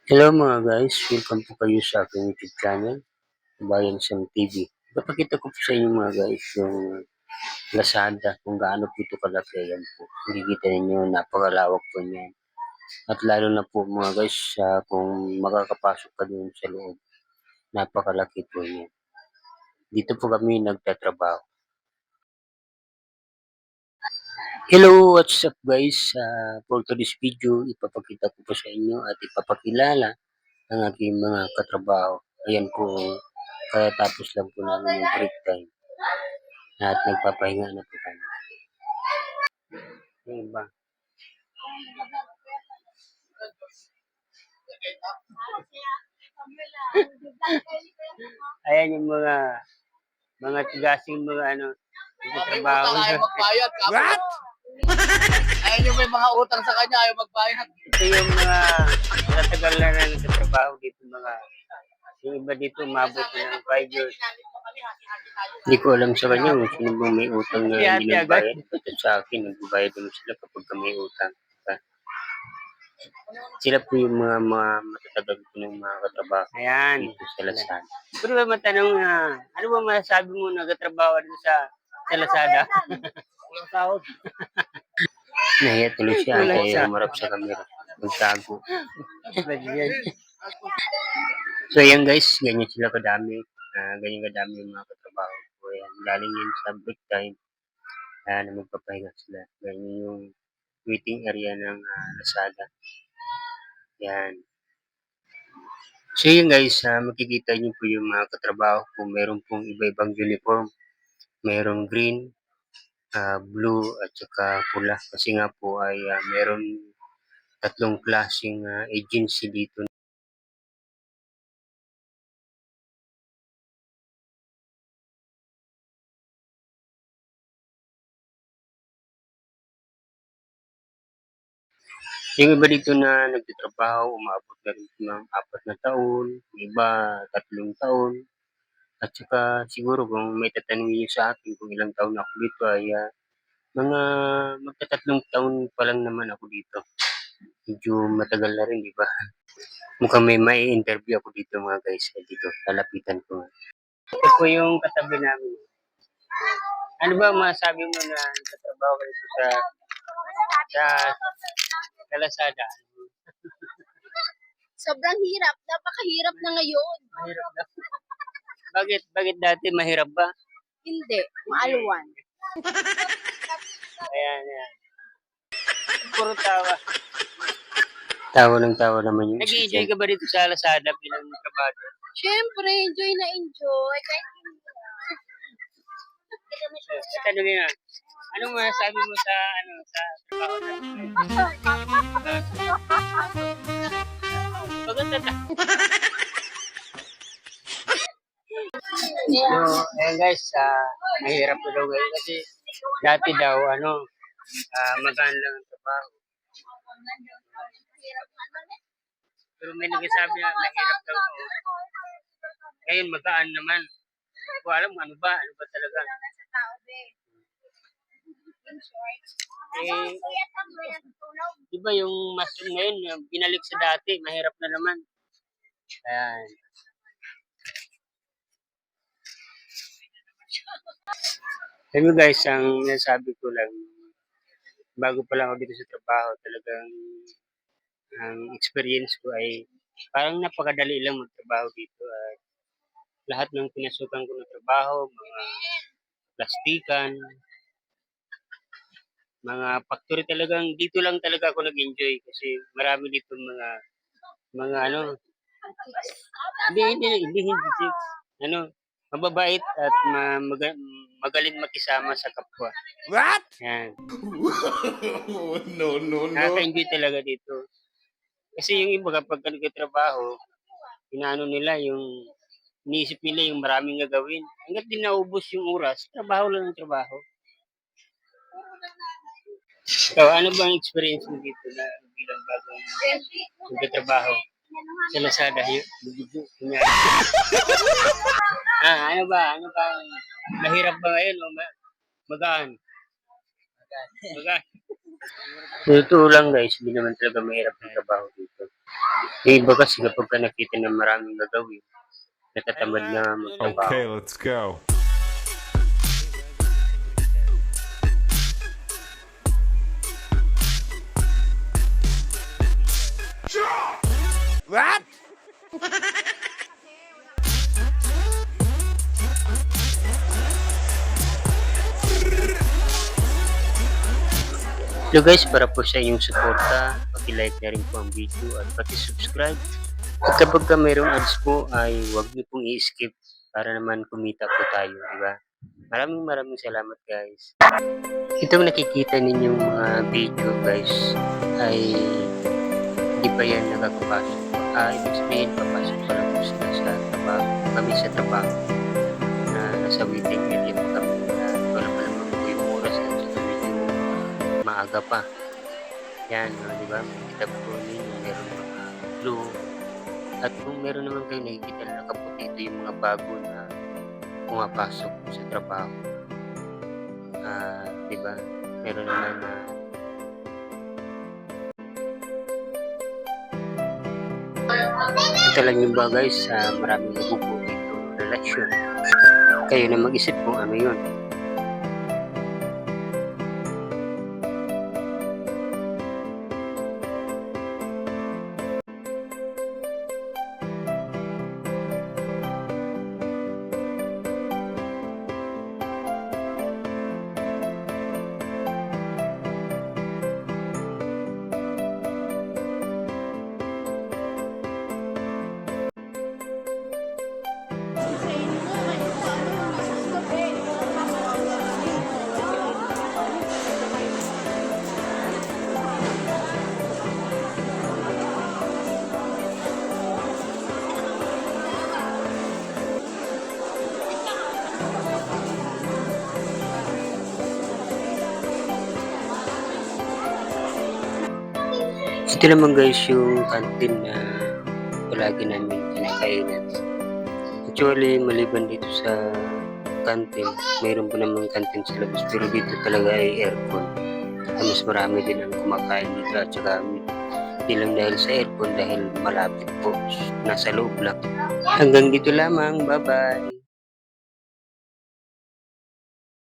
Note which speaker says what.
Speaker 1: Hello mga guys, welcome po kayo sa aking YouTube channel, Bayan Sam TV. Ipapakita ko po sa inyo mga guys yung Lazada, kung gaano po ito kalaki. Ayan po, makikita ninyo, napakalawak po niyan. At lalo na po mga guys, kung makakapasok ka dun sa loob, napakalaki po niyan. Dito po kami nagtatrabaho. Hello, what's up guys? For today's video, ipapakita ko po sa inyo at ipapakilala ang aking mga katrabaho. Ayan po, kaya tapos lang po namin yung break time at nagpapahinga na po kami. Yung iba. Ayan yung mga tigasing mga trabaho.
Speaker 2: Ayaw magbayad. What? Ayaw nyo may mga utang sa kanya, ayaw magbayad.
Speaker 1: Ito yung mga natagal na nagtatrabaho dito yung iba dito umabot na ng 5 years. Hindi ko alam sa kanya kung sino bang may utang na hindi nagbayad. Basta sa akin, nagbayad naman sila kapag may utang. Sila po yung mga matatagal ko ng mga katrabaho. Ayan. Dito sa Lazada. Pero ba matanong ano ba masasabi mo nagtatrabaho dito sa Lazada?
Speaker 2: Walang sahod.
Speaker 1: Nahiya tuloy siya kaya humarap sa camera. Magtago. So ayan guys, ganyan sila kadami. Ganyan kadami yung mga katrabaho ko. Ayan, galing yun sa break time. Na magpapahinga sila. Ganyan yung waiting area ng Lazada. Yan. So yun guys, makikita niyo po yung mga katrabaho kung meron pong iba-ibang uniform. Merong green, blue at saka pula. Kasi nga po ay meron tatlong klaseng agency dito. Yung iba dito na nagtatrabaho, umabot na rin ng 4 na taon, iba 3 taon. At saka siguro kung may tatanungin niyo sa akin kung ilang taon ako dito ay mga magtatatlong taon pa lang naman ako dito. Medyo matagal na rin, di ba? Mukhang may interview ako dito mga guys. Dito, lalapitan ko nga. Ito po yung katabi namin. Ano ba masabi mo na nagtatrabaho ka dito sa Lazada?
Speaker 3: Sobrang hirap. Napakahirap na ngayon.
Speaker 1: Mahirap na. Bakit dati mahirap ba?
Speaker 3: Hindi. Maalwan.
Speaker 1: Ayan. Puro tawa. Tawa ng tawa naman yun. Nag-enjoy ka ba dito sa Lazada bilang trabaho?
Speaker 3: Siyempre, enjoy na enjoy. Kahit hindi.
Speaker 1: Tanungin na. Anong masasabi mo sa trabaho na? Maganda na. So, ayan guys, mahirap po daw ngayon kasi dati daw, magaan lang ang trabaho. Pero may nagsasabi na mahirap daw. Ngayon, magaan naman. Hindi ko alam ano ba talaga. Di ba yung mushroom ngayon, yung binalik sa dati, mahirap na naman. Ayan. Sabi guys, ang nasabi ko lang, bago pa lang ako dito sa trabaho, talagang ang experience ko ay parang napakadali lang magtrabaho dito. At lahat ng pinasukan ko na trabaho, mga plastikan, mga factory talagang dito lang talaga ako nag-enjoy kasi marami dito mga hindi mababait at magaling makisama sa kapwa.
Speaker 2: What?
Speaker 1: Yan.
Speaker 2: No.
Speaker 1: Nakaka-enjoy talaga dito. Kasi yung iba kapag nagtatrabaho, inaano nila iniisip nila yung maraming gagawin. Hanggat di naubos yung oras, trabaho lang ng trabaho. So, ano bang experience mo dito na bilang bagong nagtatrabaho sa Lazada? Ano ba? Mahirap ba ngayon o magaan? Magaan. Sa totoo lang guys, hindi naman talaga mahirap ang trabaho dito. Yung iba kasi kapagka nakita na maraming gagawin, natatamad na magtrabaho.
Speaker 4: Okay, let's go.
Speaker 2: What?
Speaker 1: So guys, para po sa inyong suporta, paki-like na rin po ang video at paki-subscribe. At kapag ka mayroong ads po ay huwag niyo pong i-skip para naman kumita po tayo, di ba? Maraming salamat guys. Itong nakikita ninyong mga video guys ay hindi pa yan nakakapasok. Ibig sabihin papasok pa lang po sila sa trabaho. Kami sa trabaho na nasa waiting area po kami na wala pa naman po yung oras at saka medyo maaga pa. Yan, no, di ba? Kita po ninyo, meron mga blue. At kung meron naman kayo nakikita na nakaputi, ito yung mga bago na pumapasok sa trabaho. Di ba? Meron naman na ito lang yung bagay sa maraming nabubuo dito relasyon. Kayo na mag-isip kung ano yun. Ito naman guys yung canteen na palagi namin kinakainan. Actually, maliban dito sa canteen, mayroon pa namang canteen sa labas pero dito talaga ay aircon. Mas marami din ang kumakain dito at saka hindi lang dahil sa aircon dahil malapit po, nasa loob lang. Hanggang dito lamang, bye bye!